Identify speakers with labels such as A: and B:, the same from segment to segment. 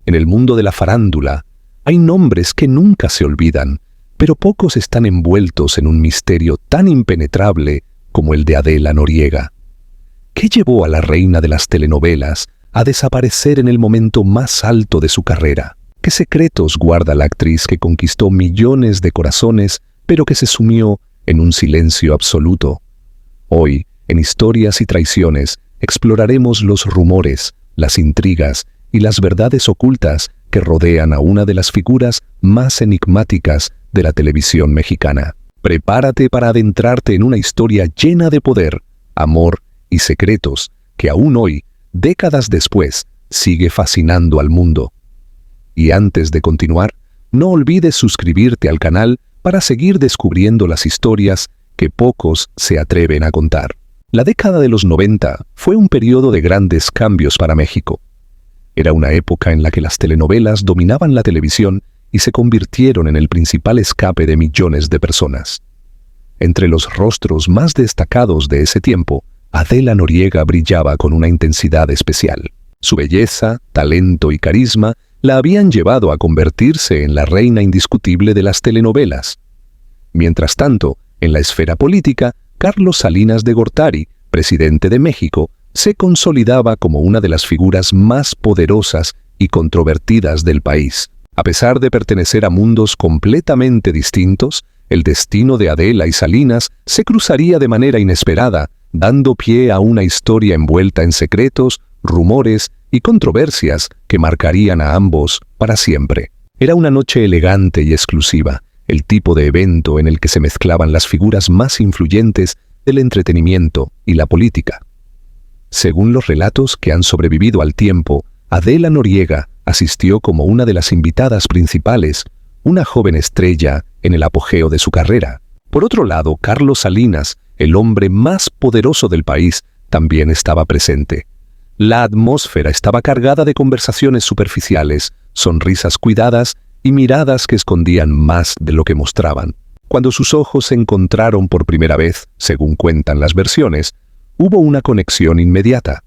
A: En el mundo de la farándula, hay nombres que nunca se olvidan, pero pocos están envueltos en un misterio tan impenetrable como el de Adela Noriega. ¿Qué llevó a la reina de las telenovelas a desaparecer en el momento más alto de su carrera? ¿Qué secretos guarda la actriz que conquistó millones de corazones, pero que se sumió en un silencio absoluto? Hoy, en Historias y Traiciones, exploraremos los rumores, las intrigas y las verdades ocultas que rodean a una de las figuras más enigmáticas de la televisión mexicana. Prepárate para adentrarte en una historia llena de poder, amor y secretos que aún hoy, décadas después, sigue fascinando al mundo. Y antes de continuar, no olvides suscribirte al canal para seguir descubriendo las historias que pocos se atreven a contar. La década de los 90 fue un periodo de grandes cambios para México. Era una época en la que las telenovelas dominaban la televisión y se convirtieron en el principal escape de millones de personas. Entre los rostros más destacados de ese tiempo, Adela Noriega brillaba con una intensidad especial. Su belleza, talento y carisma la habían llevado a convertirse en la reina indiscutible de las telenovelas. Mientras tanto, en la esfera política, Carlos Salinas de Gortari, presidente de México, se consolidaba como una de las figuras más poderosas y controvertidas del país. A pesar de pertenecer a mundos completamente distintos, el destino de Adela y Salinas se cruzaría de manera inesperada, dando pie a una historia envuelta en secretos, rumores y controversias que marcarían a ambos para siempre. Era una noche elegante y exclusiva, el tipo de evento en el que se mezclaban las figuras más influyentes del entretenimiento y la política. Según los relatos que han sobrevivido al tiempo, Adela Noriega asistió como una de las invitadas principales, una joven estrella en el apogeo de su carrera. Por otro lado, Carlos Salinas, el hombre más poderoso del país, también estaba presente. La atmósfera estaba cargada de conversaciones superficiales, sonrisas cuidadas y miradas que escondían más de lo que mostraban. Cuando sus ojos se encontraron por primera vez, según cuentan las versiones, hubo una conexión inmediata.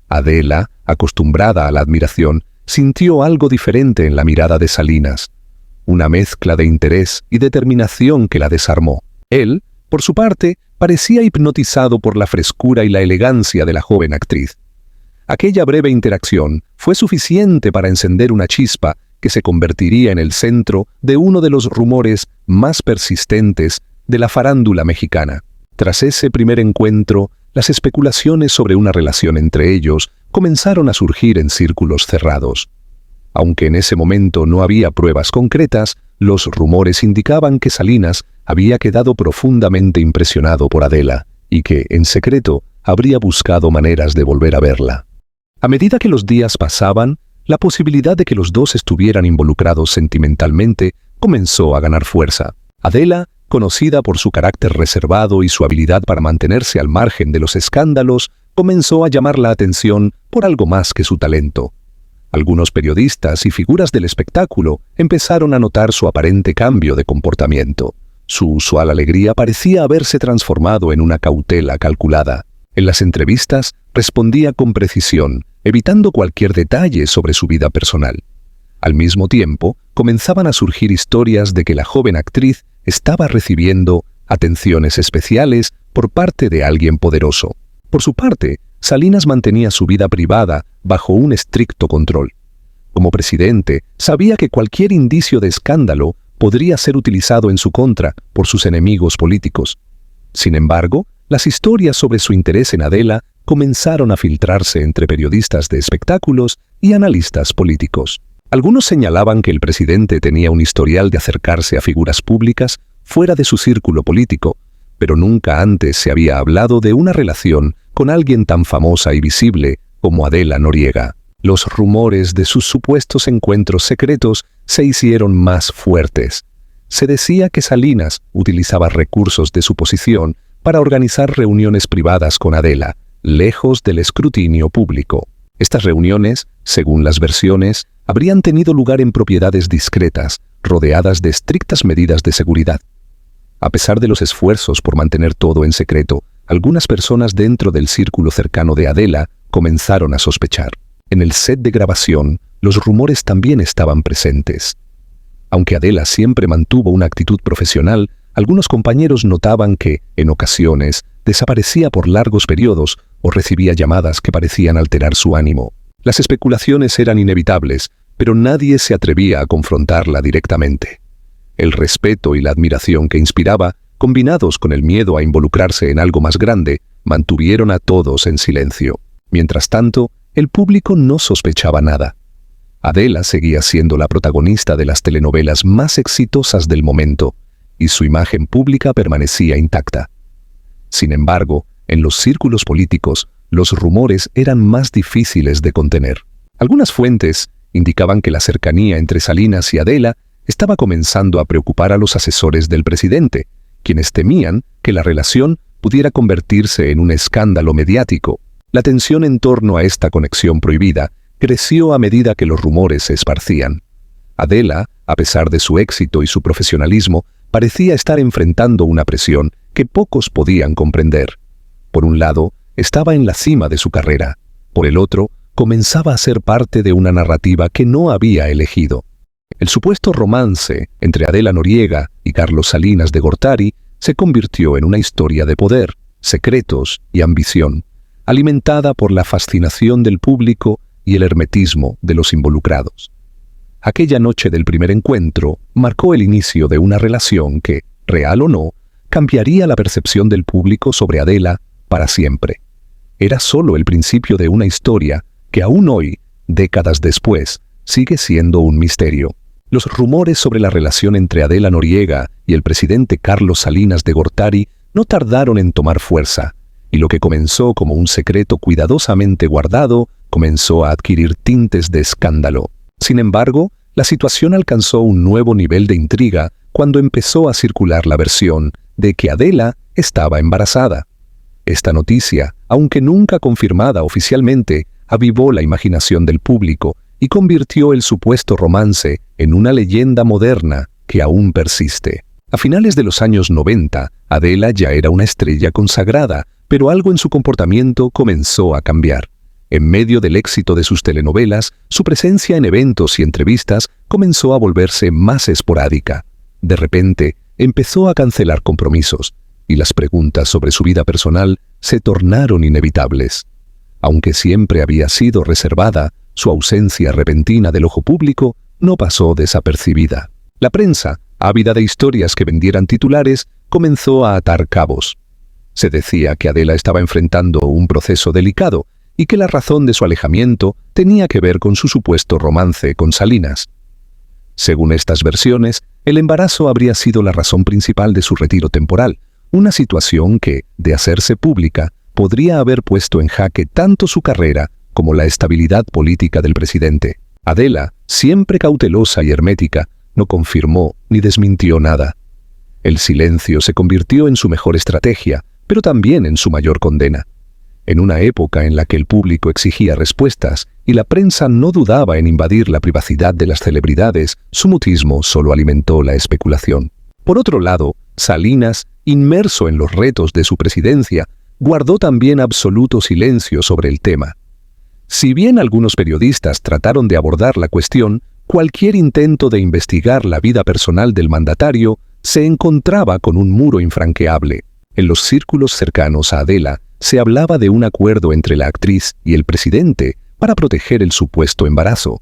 A: Adela, acostumbrada a la admiración, sintió algo diferente en la mirada de Salinas, una mezcla de interés y determinación que la desarmó. Él, por su parte, parecía hipnotizado por la frescura y la elegancia de la joven actriz. Aquella breve interacción fue suficiente para encender una chispa que se convertiría en el centro de uno de los rumores más persistentes de la farándula mexicana. Tras ese primer encuentro, las especulaciones sobre una relación entre ellos comenzaron a surgir en círculos cerrados. Aunque en ese momento no había pruebas concretas, los rumores indicaban que Salinas había quedado profundamente impresionado por Adela y que, en secreto, habría buscado maneras de volver a verla. A medida que los días pasaban, la posibilidad de que los dos estuvieran involucrados sentimentalmente comenzó a ganar fuerza. Adela, conocida por su carácter reservado y su habilidad para mantenerse al margen de los escándalos, comenzó a llamar la atención por algo más que su talento. Algunos periodistas y figuras del espectáculo empezaron a notar su aparente cambio de comportamiento. Su usual alegría parecía haberse transformado en una cautela calculada. En las entrevistas respondía con precisión, evitando cualquier detalle sobre su vida personal. Al mismo tiempo, comenzaban a surgir historias de que la joven actriz estaba recibiendo atenciones especiales por parte de alguien poderoso. Por su parte, Salinas mantenía su vida privada bajo un estricto control. Como presidente, sabía que cualquier indicio de escándalo podría ser utilizado en su contra por sus enemigos políticos. Sin embargo, las historias sobre su interés en Adela comenzaron a filtrarse entre periodistas de espectáculos y analistas políticos. Algunos señalaban que el presidente tenía un historial de acercarse a figuras públicas fuera de su círculo político, pero nunca antes se había hablado de una relación con alguien tan famosa y visible como Adela Noriega. Los rumores de sus supuestos encuentros secretos se hicieron más fuertes. Se decía que Salinas utilizaba recursos de su posición para organizar reuniones privadas con Adela, lejos del escrutinio público. Estas reuniones, según las versiones, habrían tenido lugar en propiedades discretas, rodeadas de estrictas medidas de seguridad. A pesar de los esfuerzos por mantener todo en secreto, algunas personas dentro del círculo cercano de Adela comenzaron a sospechar. En el set de grabación, los rumores también estaban presentes. Aunque Adela siempre mantuvo una actitud profesional, algunos compañeros notaban que, en ocasiones, desaparecía por largos periodos o recibía llamadas que parecían alterar su ánimo. Las especulaciones eran inevitables, pero nadie se atrevía a confrontarla directamente. El respeto y la admiración que inspiraba, combinados con el miedo a involucrarse en algo más grande, mantuvieron a todos en silencio. Mientras tanto, el público no sospechaba nada. Adela seguía siendo la protagonista de las telenovelas más exitosas del momento, y su imagen pública permanecía intacta. Sin embargo, en los círculos políticos, los rumores eran más difíciles de contener. Algunas fuentes indicaban que la cercanía entre Salinas y Adela estaba comenzando a preocupar a los asesores del presidente, quienes temían que la relación pudiera convertirse en un escándalo mediático. La tensión en torno a esta conexión prohibida creció a medida que los rumores se esparcían. Adela, a pesar de su éxito y su profesionalismo, parecía estar enfrentando una presión que pocos podían comprender. Por un lado, estaba en la cima de su carrera. Por el otro, comenzaba a ser parte de una narrativa que no había elegido. El supuesto romance entre Adela Noriega y Carlos Salinas de Gortari se convirtió en una historia de poder, secretos y ambición, alimentada por la fascinación del público y el hermetismo de los involucrados. Aquella noche del primer encuentro marcó el inicio de una relación que, real o no, cambiaría la percepción del público sobre Adela para siempre. Era solo el principio de una historia que aún hoy, décadas después, sigue siendo un misterio. Los rumores sobre la relación entre Adela Noriega y el presidente Carlos Salinas de Gortari no tardaron en tomar fuerza, y lo que comenzó como un secreto cuidadosamente guardado comenzó a adquirir tintes de escándalo. Sin embargo, la situación alcanzó un nuevo nivel de intriga cuando empezó a circular la versión de que Adela estaba embarazada. Esta noticia, aunque nunca confirmada oficialmente, avivó la imaginación del público y convirtió el supuesto romance en una leyenda moderna que aún persiste. A finales de los años 90, Adela ya era una estrella consagrada, pero algo en su comportamiento comenzó a cambiar. En medio del éxito de sus telenovelas, su presencia en eventos y entrevistas comenzó a volverse más esporádica. De repente, empezó a cancelar compromisos, y las preguntas sobre su vida personal se tornaron inevitables. Aunque siempre había sido reservada, su ausencia repentina del ojo público no pasó desapercibida. La prensa, ávida de historias que vendieran titulares, comenzó a atar cabos. Se decía que Adela estaba enfrentando un proceso delicado y que la razón de su alejamiento tenía que ver con su supuesto romance con Salinas. Según estas versiones, el embarazo habría sido la razón principal de su retiro temporal, una situación que, de hacerse pública, podría haber puesto en jaque tanto su carrera como la estabilidad política del presidente. Adela, siempre cautelosa y hermética, no confirmó ni desmintió nada. El silencio se convirtió en su mejor estrategia, pero también en su mayor condena. En una época en la que el público exigía respuestas y la prensa no dudaba en invadir la privacidad de las celebridades, su mutismo solo alimentó la especulación. Por otro lado, Salinas, inmerso en los retos de su presidencia, guardó también absoluto silencio sobre el tema. Si bien algunos periodistas trataron de abordar la cuestión, cualquier intento de investigar la vida personal del mandatario se encontraba con un muro infranqueable. En los círculos cercanos a Adela, se hablaba de un acuerdo entre la actriz y el presidente para proteger el supuesto embarazo.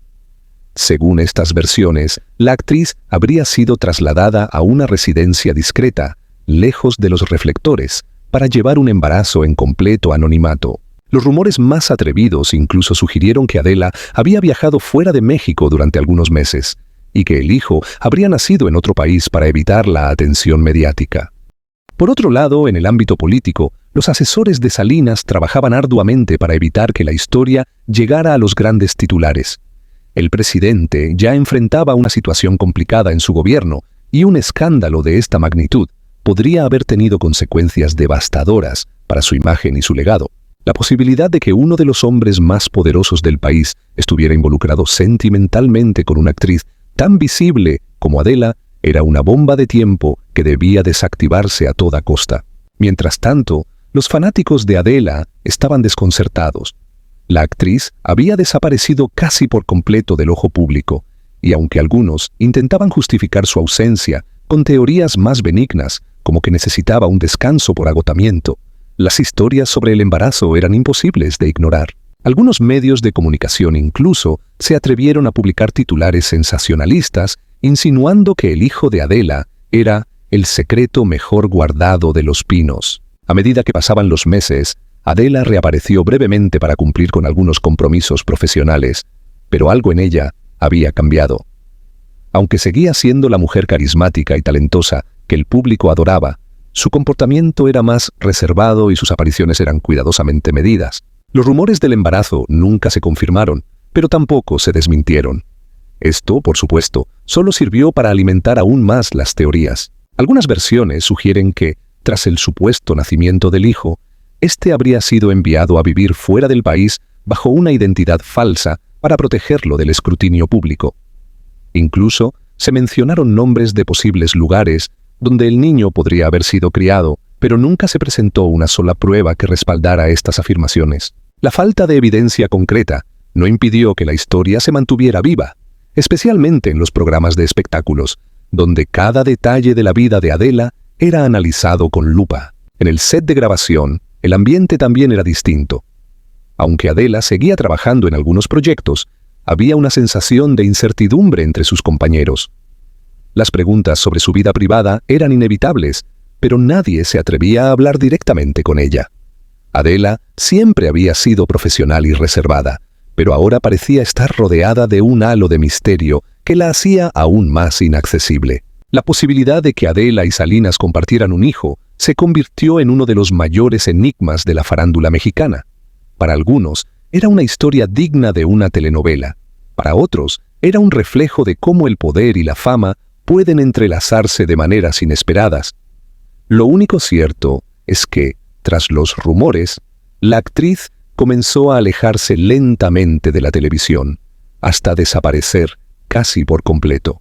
A: Según estas versiones, la actriz habría sido trasladada a una residencia discreta, lejos de los reflectores, para llevar un embarazo en completo anonimato. Los rumores más atrevidos incluso sugirieron que Adela había viajado fuera de México durante algunos meses, y que el hijo habría nacido en otro país para evitar la atención mediática. Por otro lado, en el ámbito político, los asesores de Salinas trabajaban arduamente para evitar que la historia llegara a los grandes titulares. El presidente ya enfrentaba una situación complicada en su gobierno, y un escándalo de esta magnitud podría haber tenido consecuencias devastadoras para su imagen y su legado. La posibilidad de que uno de los hombres más poderosos del país estuviera involucrado sentimentalmente con una actriz tan visible como Adela era una bomba de tiempo que debía desactivarse a toda costa. Mientras tanto, los fanáticos de Adela estaban desconcertados. La actriz había desaparecido casi por completo del ojo público, y aunque algunos intentaban justificar su ausencia con teorías más benignas, como que necesitaba un descanso por agotamiento, las historias sobre el embarazo eran imposibles de ignorar. Algunos medios de comunicación incluso se atrevieron a publicar titulares sensacionalistas insinuando que el hijo de Adela era el secreto mejor guardado de los Pinos. A medida que pasaban los meses, Adela reapareció brevemente para cumplir con algunos compromisos profesionales, pero algo en ella había cambiado. Aunque seguía siendo la mujer carismática y talentosa que el público adoraba, su comportamiento era más reservado y sus apariciones eran cuidadosamente medidas. Los rumores del embarazo nunca se confirmaron, pero tampoco se desmintieron. Esto, por supuesto, solo sirvió para alimentar aún más las teorías. Algunas versiones sugieren que, tras el supuesto nacimiento del hijo, este habría sido enviado a vivir fuera del país bajo una identidad falsa para protegerlo del escrutinio público. Incluso se mencionaron nombres de posibles lugares donde el niño podría haber sido criado, pero nunca se presentó una sola prueba que respaldara estas afirmaciones. La falta de evidencia concreta no impidió que la historia se mantuviera viva, especialmente en los programas de espectáculos, donde cada detalle de la vida de Adela era analizado con lupa. En el set de grabación, el ambiente también era distinto. Aunque Adela seguía trabajando en algunos proyectos, había una sensación de incertidumbre entre sus compañeros. Las preguntas sobre su vida privada eran inevitables, pero nadie se atrevía a hablar directamente con ella. Adela siempre había sido profesional y reservada, pero ahora parecía estar rodeada de un halo de misterio que la hacía aún más inaccesible. La posibilidad de que Adela y Salinas compartieran un hijo se convirtió en uno de los mayores enigmas de la farándula mexicana. Para algunos, era una historia digna de una telenovela. Para otros, era un reflejo de cómo el poder y la fama pueden entrelazarse de maneras inesperadas. Lo único cierto es que, tras los rumores, la actriz comenzó a alejarse lentamente de la televisión, hasta desaparecer casi por completo.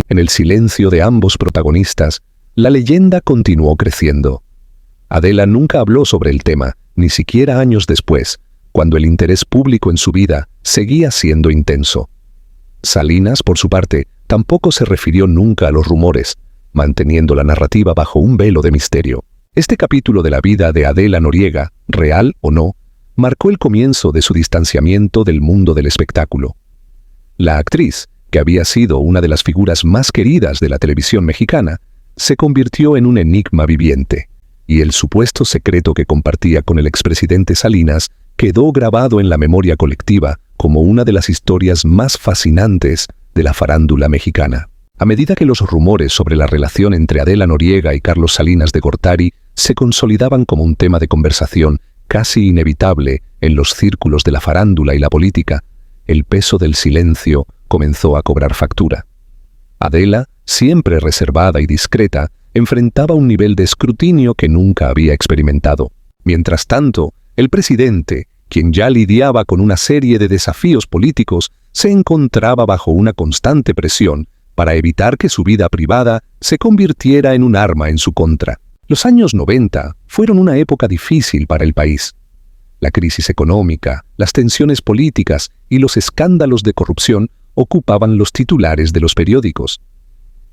A: En el silencio de ambos protagonistas, la leyenda continuó creciendo. Adela nunca habló sobre el tema, ni siquiera años después, cuando el interés público en su vida seguía siendo intenso. Salinas, por su parte, tampoco se refirió nunca a los rumores, manteniendo la narrativa bajo un velo de misterio. Este capítulo de la vida de Adela Noriega, real o no, marcó el comienzo de su distanciamiento del mundo del espectáculo. La actriz, que había sido una de las figuras más queridas de la televisión mexicana, se convirtió en un enigma viviente, y el supuesto secreto que compartía con el expresidente Salinas quedó grabado en la memoria colectiva como una de las historias más fascinantes de la farándula mexicana. A medida que los rumores sobre la relación entre Adela Noriega y Carlos Salinas de Gortari se consolidaban como un tema de conversación casi inevitable en los círculos de la farándula y la política, el peso del silencio comenzó a cobrar factura. Adela, siempre reservada y discreta, enfrentaba un nivel de escrutinio que nunca había experimentado. Mientras tanto, el presidente, quien ya lidiaba con una serie de desafíos políticos, se encontraba bajo una constante presión para evitar que su vida privada se convirtiera en un arma en su contra. Los años 90 fueron una época difícil para el país. La crisis económica, las tensiones políticas y los escándalos de corrupción ocupaban los titulares de los periódicos.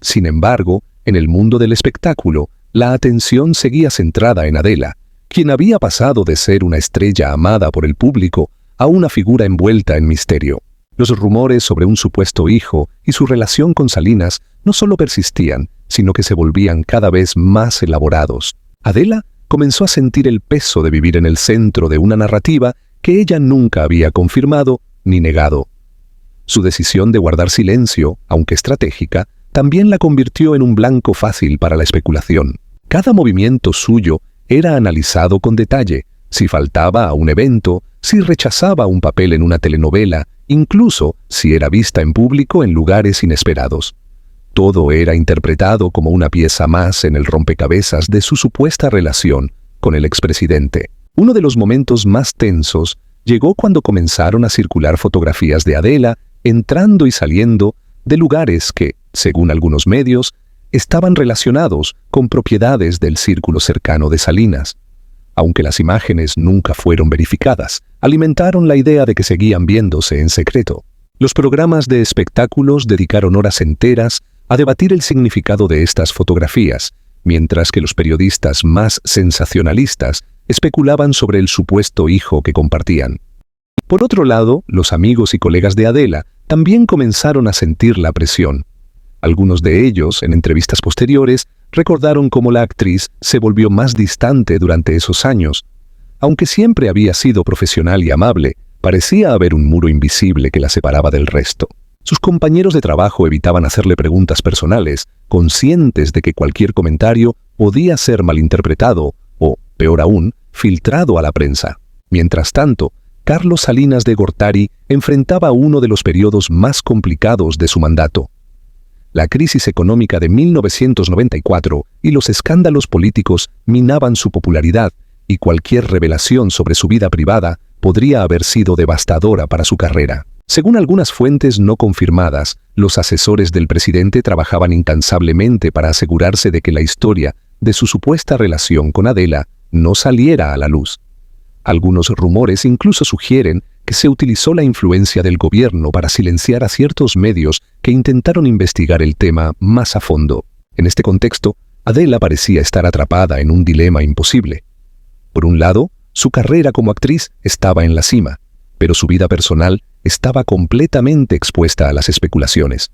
A: Sin embargo, en el mundo del espectáculo, la atención seguía centrada en Adela, quien había pasado de ser una estrella amada por el público a una figura envuelta en misterio. Los rumores sobre un supuesto hijo y su relación con Salinas no solo persistían, sino que se volvían cada vez más elaborados. Adela comenzó a sentir el peso de vivir en el centro de una narrativa que ella nunca había confirmado ni negado. Su decisión de guardar silencio, aunque estratégica, también la convirtió en un blanco fácil para la especulación. Cada movimiento suyo era analizado con detalle, si faltaba a un evento, si rechazaba un papel en una telenovela, incluso si era vista en público en lugares inesperados. Todo era interpretado como una pieza más en el rompecabezas de su supuesta relación con el expresidente. Uno de los momentos más tensos llegó cuando comenzaron a circular fotografías de Adela entrando y saliendo de lugares que, según algunos medios, estaban relacionados con propiedades del círculo cercano de Salinas. aunque las imágenes nunca fueron verificadas, alimentaron la idea de que seguían viéndose en secreto. Los programas de espectáculos dedicaron horas enteras a debatir el significado de estas fotografías, mientras que los periodistas más sensacionalistas especulaban sobre el supuesto hijo que compartían. Por otro lado, los amigos y colegas de Adela también comenzaron a sentir la presión. Algunos de ellos, en entrevistas posteriores, recordaron cómo la actriz se volvió más distante durante esos años. Aunque siempre había sido profesional y amable, parecía haber un muro invisible que la separaba del resto. Sus compañeros de trabajo evitaban hacerle preguntas personales, conscientes de que cualquier comentario podía ser malinterpretado o, peor aún, filtrado a la prensa. Mientras tanto, Carlos Salinas de Gortari enfrentaba uno de los periodos más complicados de su mandato. La crisis económica de 1994 y los escándalos políticos minaban su popularidad, y cualquier revelación sobre su vida privada podría haber sido devastadora para su carrera. Según algunas fuentes no confirmadas, los asesores del presidente trabajaban incansablemente para asegurarse de que la historia de su supuesta relación con Adela no saliera a la luz. Algunos rumores incluso sugieren que se utilizó la influencia del gobierno para silenciar a ciertos medios que intentaron investigar el tema más a fondo. En este contexto, Adela parecía estar atrapada en un dilema imposible. Por un lado, su carrera como actriz estaba en la cima, pero su vida personal estaba completamente expuesta a las especulaciones.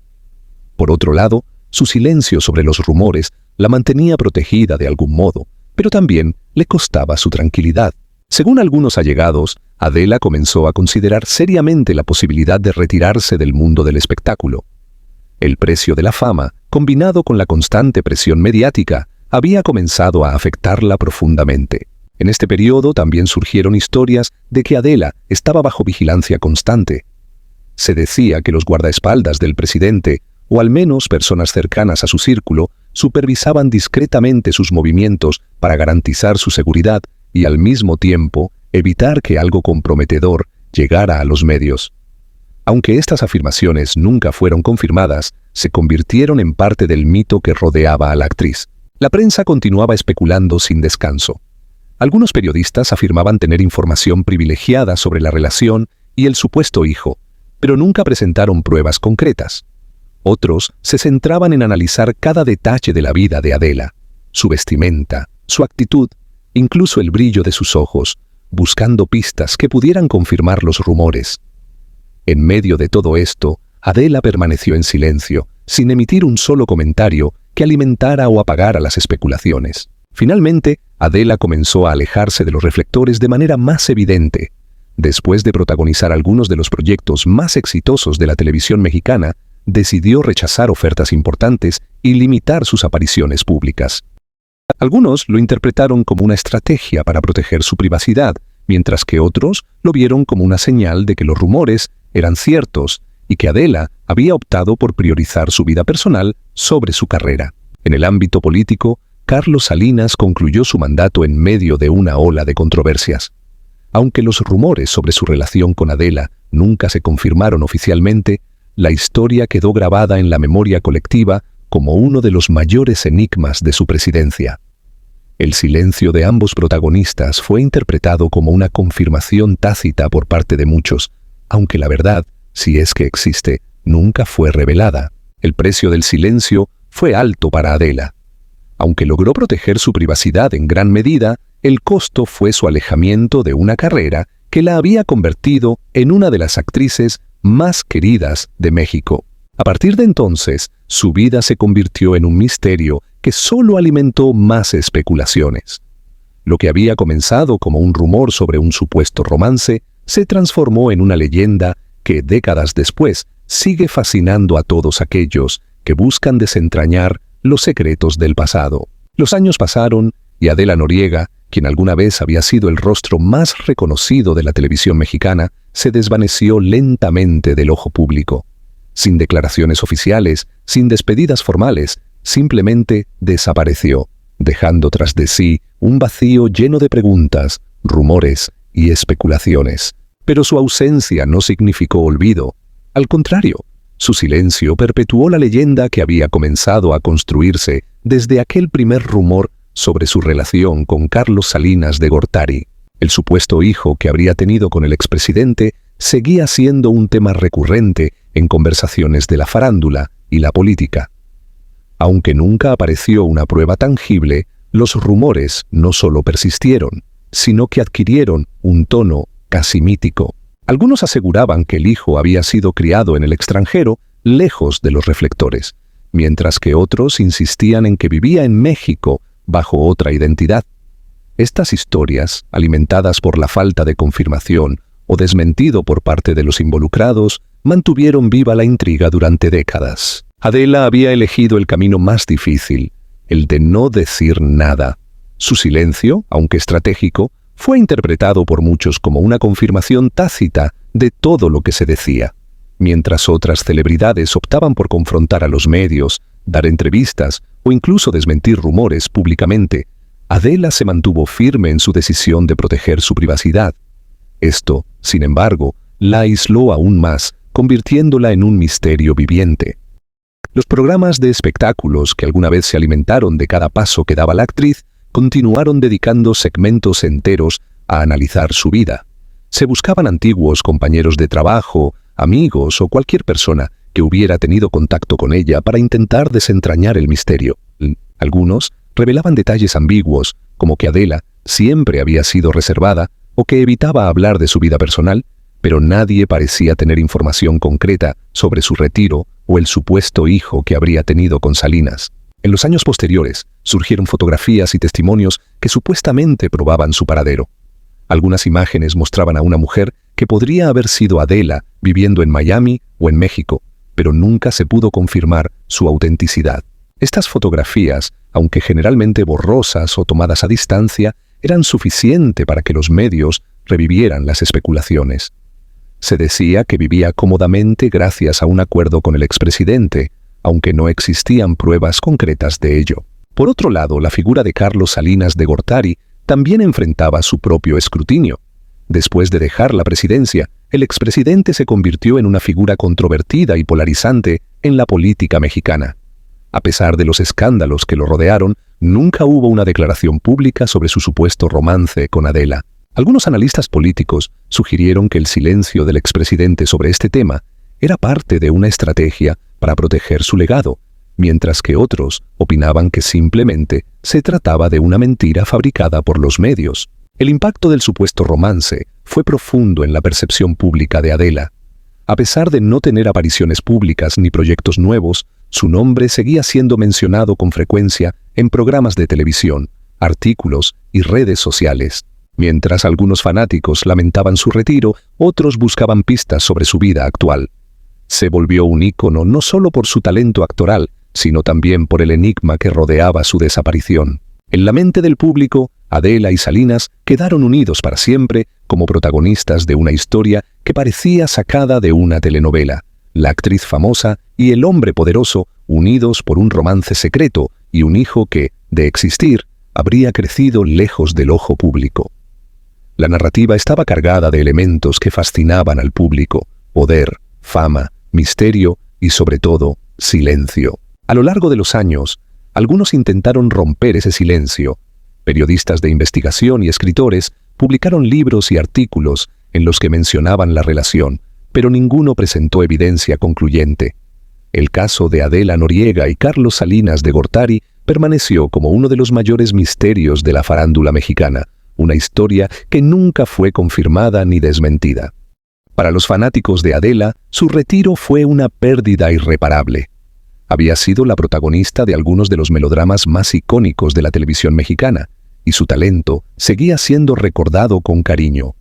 A: Por otro lado, su silencio sobre los rumores la mantenía protegida de algún modo, pero también le costaba su tranquilidad. Según algunos allegados, Adela comenzó a considerar seriamente la posibilidad de retirarse del mundo del espectáculo. El precio de la fama, combinado con la constante presión mediática, había comenzado a afectarla profundamente. En este periodo también surgieron historias de que Adela estaba bajo vigilancia constante. Se decía que los guardaespaldas del presidente, o al menos personas cercanas a su círculo, supervisaban discretamente sus movimientos para garantizar su seguridad y al mismo tiempo evitar que algo comprometedor llegara a los medios. Aunque estas afirmaciones nunca fueron confirmadas, se convirtieron en parte del mito que rodeaba a la actriz. La prensa continuaba especulando sin descanso. Algunos periodistas afirmaban tener información privilegiada sobre la relación y el supuesto hijo, pero nunca presentaron pruebas concretas. Otros se centraban en analizar cada detalle de la vida de Adela, su vestimenta, su actitud, incluso el brillo de sus ojos, buscando pistas que pudieran confirmar los rumores. En medio de todo esto, Adela permaneció en silencio, sin emitir un solo comentario que alimentara o apagara las especulaciones. Finalmente, Adela comenzó a alejarse de los reflectores de manera más evidente. Después de protagonizar algunos de los proyectos más exitosos de la televisión mexicana, decidió rechazar ofertas importantes y limitar sus apariciones públicas. Algunos lo interpretaron como una estrategia para proteger su privacidad, mientras que otros lo vieron como una señal de que los rumores eran ciertos y que Adela había optado por priorizar su vida personal sobre su carrera. En el ámbito político, Carlos Salinas concluyó su mandato en medio de una ola de controversias. Aunque los rumores sobre su relación con Adela nunca se confirmaron oficialmente, la historia quedó grabada en la memoria colectiva como uno de los mayores enigmas de su presidencia. El silencio de ambos protagonistas fue interpretado como una confirmación tácita por parte de muchos, aunque la verdad, si es que existe, nunca fue revelada. El precio del silencio fue alto para Adela. Aunque logró proteger su privacidad en gran medida, el costo fue su alejamiento de una carrera que la había convertido en una de las actrices más queridas de México. A partir de entonces, su vida se convirtió en un misterio que solo alimentó más especulaciones. Lo que había comenzado como un rumor sobre un supuesto romance se transformó en una leyenda que décadas después sigue fascinando a todos aquellos que buscan desentrañar los secretos del pasado. Los años pasaron y Adela Noriega, quien alguna vez había sido el rostro más reconocido de la televisión mexicana, se desvaneció lentamente del ojo público. Sin declaraciones oficiales, sin despedidas formales, simplemente desapareció, dejando tras de sí un vacío lleno de preguntas, rumores y especulaciones. Pero su ausencia no significó olvido. Al contrario, su silencio perpetuó la leyenda que había comenzado a construirse desde aquel primer rumor sobre su relación con Carlos Salinas de Gortari. El supuesto hijo que habría tenido con el expresidente seguía siendo un tema recurrente en conversaciones de la farándula y la política. Aunque nunca apareció una prueba tangible, los rumores no solo persistieron, sino que adquirieron un tono casi mítico. Algunos aseguraban que el hijo había sido criado en el extranjero, lejos de los reflectores, mientras que otros insistían en que vivía en México bajo otra identidad. Estas historias, alimentadas por la falta de confirmación o desmentido por parte de los involucrados, mantuvieron viva la intriga durante décadas. Adela había elegido el camino más difícil, el de no decir nada. Su silencio, aunque estratégico, fue interpretado por muchos como una confirmación tácita de todo lo que se decía. Mientras otras celebridades optaban por confrontar a los medios, dar entrevistas o incluso desmentir rumores públicamente, Adela se mantuvo firme en su decisión de proteger su privacidad. Esto, sin embargo, la aisló aún más, convirtiéndola en un misterio viviente. Los programas de espectáculos que alguna vez se alimentaron de cada paso que daba la actriz continuaron dedicando segmentos enteros a analizar su vida. Se buscaban antiguos compañeros de trabajo, amigos o cualquier persona que hubiera tenido contacto con ella para intentar desentrañar el misterio. Algunos revelaban detalles ambiguos, como que Adela siempre había sido reservada o que evitaba hablar de su vida personal, pero nadie parecía tener información concreta sobre su retiro o el supuesto hijo que habría tenido con Salinas. En los años posteriores, surgieron fotografías y testimonios que supuestamente probaban su paradero. Algunas imágenes mostraban a una mujer que podría haber sido Adela viviendo en Miami o en México, pero nunca se pudo confirmar su autenticidad. Estas fotografías, aunque generalmente borrosas o tomadas a distancia, eran suficientes para que los medios revivieran las especulaciones. Se decía que vivía cómodamente gracias a un acuerdo con el expresidente, aunque no existían pruebas concretas de ello. Por otro lado, la figura de Carlos Salinas de Gortari también enfrentaba su propio escrutinio. Después de dejar la presidencia, el expresidente se convirtió en una figura controvertida y polarizante en la política mexicana. A pesar de los escándalos que lo rodearon, nunca hubo una declaración pública sobre su supuesto romance con Adela. Algunos analistas políticos sugirieron que el silencio del expresidente sobre este tema era parte de una estrategia para proteger su legado, mientras que otros opinaban que simplemente se trataba de una mentira fabricada por los medios. El impacto del supuesto romance fue profundo en la percepción pública de Adela. A pesar de no tener apariciones públicas ni proyectos nuevos, su nombre seguía siendo mencionado con frecuencia en programas de televisión, artículos y redes sociales. Mientras algunos fanáticos lamentaban su retiro, otros buscaban pistas sobre su vida actual. Se volvió un ícono no solo por su talento actoral, sino también por el enigma que rodeaba su desaparición. En la mente del público, Adela y Salinas quedaron unidos para siempre como protagonistas de una historia que parecía sacada de una telenovela. La actriz famosa y el hombre poderoso unidos por un romance secreto y un hijo que, de existir, habría crecido lejos del ojo público. La narrativa estaba cargada de elementos que fascinaban al público: poder, fama, misterio y, sobre todo, silencio. A lo largo de los años, algunos intentaron romper ese silencio. Periodistas de investigación y escritores publicaron libros y artículos en los que mencionaban la relación, pero ninguno presentó evidencia concluyente. El caso de Adela Noriega y Carlos Salinas de Gortari permaneció como uno de los mayores misterios de la farándula mexicana, una historia que nunca fue confirmada ni desmentida. Para los fanáticos de Adela, su retiro fue una pérdida irreparable. Había sido la protagonista de algunos de los melodramas más icónicos de la televisión mexicana, y su talento seguía siendo recordado con cariño.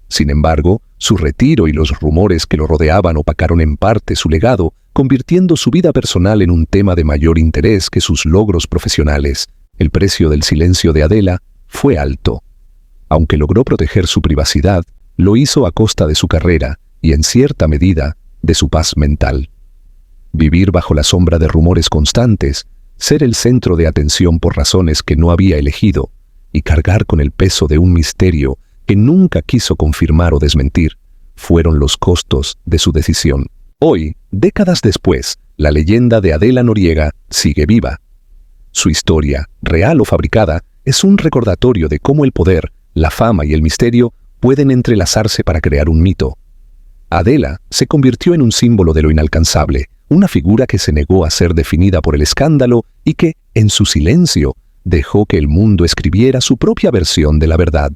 A: Sin embargo, su retiro y los rumores que lo rodeaban opacaron en parte su legado, convirtiendo su vida personal en un tema de mayor interés que sus logros profesionales. El precio del silencio de Adela fue alto. Aunque logró proteger su privacidad, lo hizo a costa de su carrera y, en cierta medida, de su paz mental. Vivir bajo la sombra de rumores constantes, ser el centro de atención por razones que no había elegido y cargar con el peso de un misterio que nunca quiso confirmar o desmentir, fueron los costos de su decisión. Hoy, décadas después, la leyenda de Adela Noriega sigue viva. Su historia, real o fabricada, es un recordatorio de cómo el poder, la fama y el misterio pueden entrelazarse para crear un mito. Adela se convirtió en un símbolo de lo inalcanzable, una figura que se negó a ser definida por el escándalo y que, en su silencio, dejó que el mundo escribiera su propia versión de la verdad.